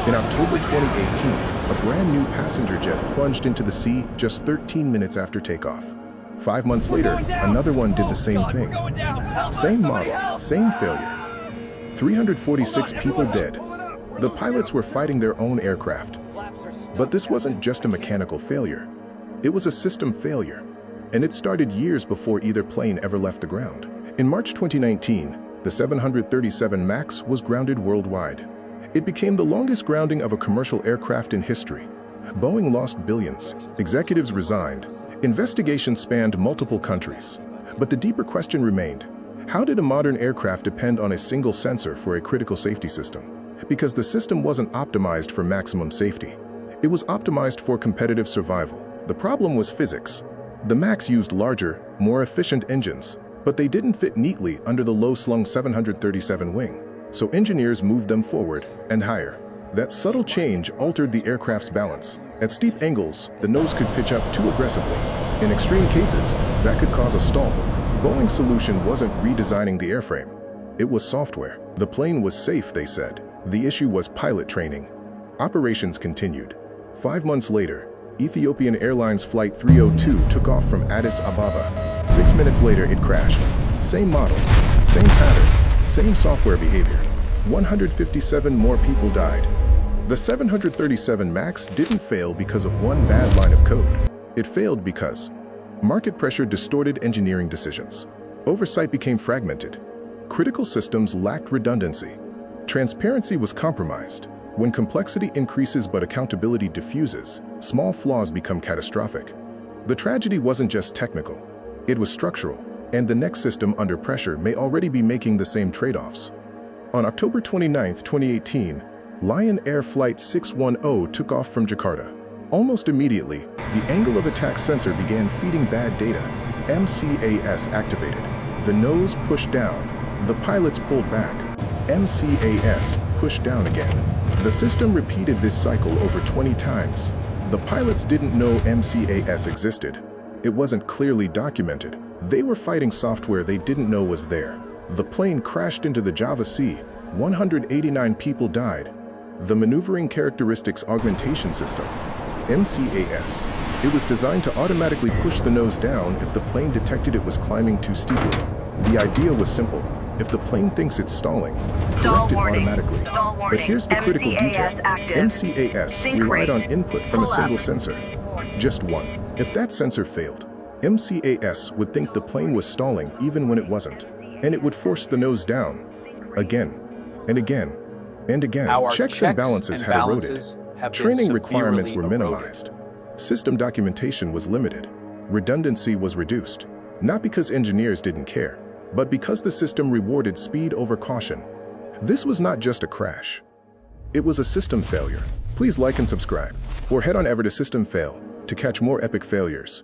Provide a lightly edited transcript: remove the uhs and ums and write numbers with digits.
In October 2018, a brand new passenger jet plunged into the sea just 13 minutes after takeoff. 5 months later, another one did the same thing. Same model, same failure. 346 people dead. The pilots were fighting their own aircraft. But this wasn't just a mechanical failure. It was a system failure. And it started years before either plane ever left the ground. In March 2019, the 737 MAX was grounded worldwide. It became the longest grounding of a commercial aircraft in history. Boeing lost billions. Executives resigned. Investigations spanned multiple countries. But the deeper question remained: how did a modern aircraft depend on a single sensor for a critical safety system? Because the system wasn't optimized for maximum safety. It was optimized for competitive survival. The problem was physics. The MAX used larger, more efficient engines, but they didn't fit neatly under the low-slung 737 wing. So engineers moved them forward and higher. That subtle change altered the aircraft's balance. At steep angles, the nose could pitch up too aggressively. In extreme cases, that could cause a stall. Boeing's solution wasn't redesigning the airframe. It was software. The plane was safe, they said. The issue was pilot training. Operations continued. 5 months later, Ethiopian Airlines Flight 302 took off from Addis Ababa. 6 minutes later, it crashed. Same model, same pattern, same software behavior. 157 more people died. The 737 MAX didn't fail because of one bad line of code. It failed because market pressure distorted engineering decisions. Oversight became fragmented. Critical systems lacked redundancy. Transparency was compromised. When complexity increases but accountability diffuses, small flaws become catastrophic. The tragedy wasn't just technical. It was structural, and the next system under pressure may already be making the same trade-offs. On October 29, 2018, Lion Air Flight 610 took off from Jakarta. Almost immediately, the angle of attack sensor began feeding bad data. MCAS activated. The nose pushed down. The pilots pulled back. MCAS pushed down again. The system repeated this cycle over 20 times. The pilots didn't know MCAS existed. It wasn't clearly documented. They were fighting software they didn't know was there. The plane crashed into the Java Sea. 189 people died. The Maneuvering Characteristics Augmentation System, MCAS. It was designed to automatically push the nose down if the plane detected it was climbing too steeply. The idea was simple. If the plane thinks it's stalling, correct it automatically. But here's the critical detail. MCAS relied on input from a single sensor. Just one. If that sensor failed, MCAS would think the plane was stalling even when it wasn't. And it would force the nose down. Again, and again, and again. Checks and balances had eroded. Training requirements were minimized. System documentation was limited. Redundancy was reduced. Not because engineers didn't care, but because the system rewarded speed over caution. This was not just a crash. It was a system failure. Please like and subscribe, or head on over to System Fail to catch more epic failures.